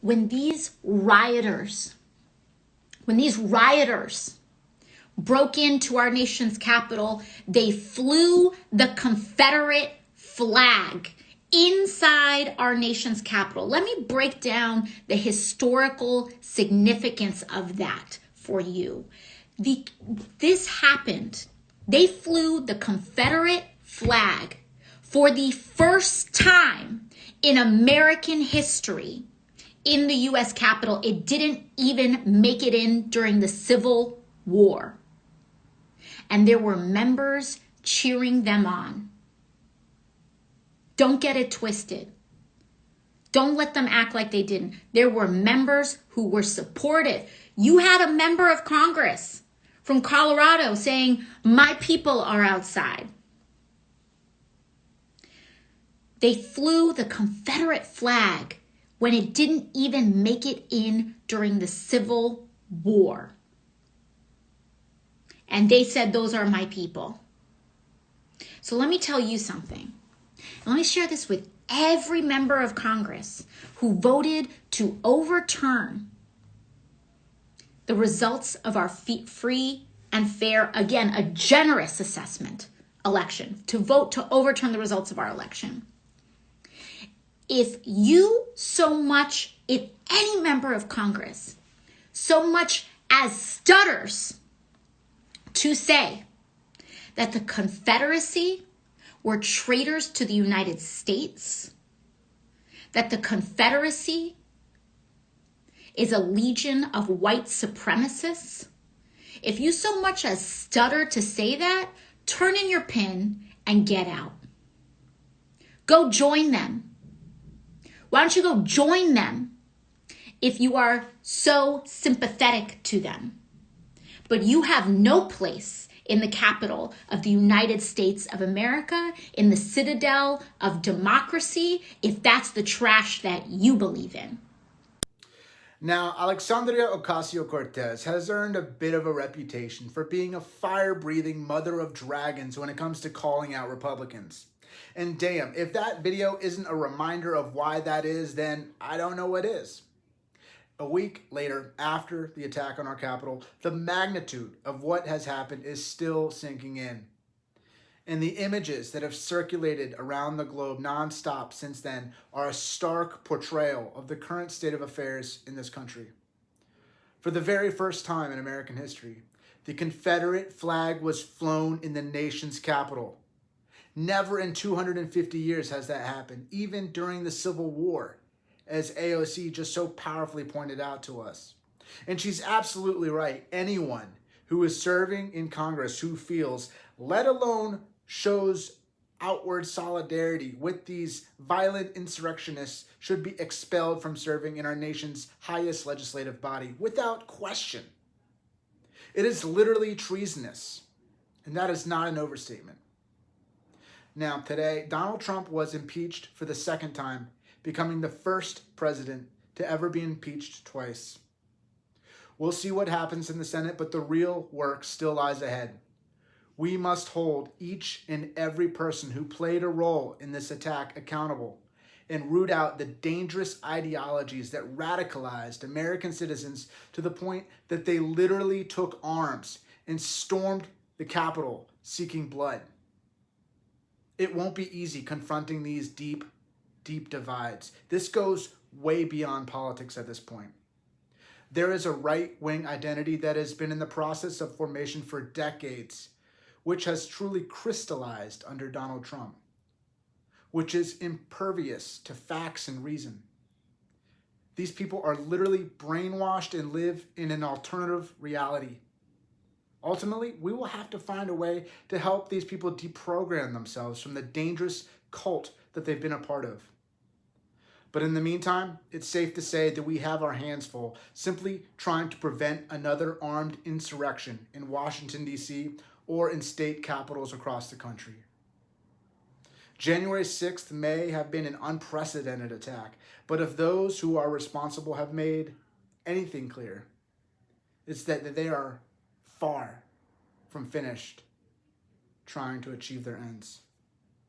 when these rioters broke into our nation's capital, they flew the Confederate flag inside our nation's capital. Let me break down the historical significance of that for you. This happened. They flew the Confederate flag for the first time in American history in the U.S. Capitol. It didn't even make it in during the Civil War. And there were members cheering them on. Don't get it twisted. Don't let them act like they didn't. There were members who were supportive. You had a member of Congress from Colorado saying, "My people are outside." They flew the Confederate flag when it didn't even make it in during the Civil War. And they said, "Those are my people." So let me tell you something. Let me share this with every member of Congress who voted to overturn the results of our free and fair, again, a generous assessment election, to vote to overturn the results of our election. If any member of Congress so much as stutters to say that the Confederacy were traitors to the United States, that the Confederacy is a legion of white supremacists, if you so much as stutter to say that, turn in your pin and get out. Go join them. Why don't you go join them if you are so sympathetic to them? But you have no place in the capital of the United States of America, in the citadel of democracy, if that's the trash that you believe in. Now, Alexandria Ocasio-Cortez has earned a bit of a reputation for being a fire-breathing mother of dragons when it comes to calling out Republicans. And damn, if that video isn't a reminder of why that is, then I don't know what is. A week later, after the attack on our Capitol, the magnitude of what has happened is still sinking in. And the images that have circulated around the globe nonstop since then are a stark portrayal of the current state of affairs in this country. For the very first time in American history, the Confederate flag was flown in the nation's capital. Never in 250 years has that happened, even during the Civil War, as AOC just so powerfully pointed out to us. And she's absolutely right. Anyone who is serving in Congress who feels, let alone shows outward solidarity with these violent insurrectionists, should be expelled from serving in our nation's highest legislative body without question. It is literally treasonous, and that is not an overstatement. Now, today, Donald Trump was impeached for the second time, becoming the first president to ever be impeached twice. We'll see what happens in the Senate, but the real work still lies ahead. We must hold each and every person who played a role in this attack accountable and root out the dangerous ideologies that radicalized American citizens to the point that they literally took arms and stormed the Capitol seeking blood. It won't be easy confronting these deep divides. This goes way beyond politics at this point. There is a right-wing identity that has been in the process of formation for decades, which has truly crystallized under Donald Trump, which is impervious to facts and reason. These people are literally brainwashed and live in an alternative reality. Ultimately, we will have to find a way to help these people deprogram themselves from the dangerous cult that they've been a part of. But in the meantime, it's safe to say that we have our hands full simply trying to prevent another armed insurrection in Washington, D.C., or in state capitals across the country. January 6th may have been an unprecedented attack, but if those who are responsible have made anything clear, it's that they are far from finished trying to achieve their ends.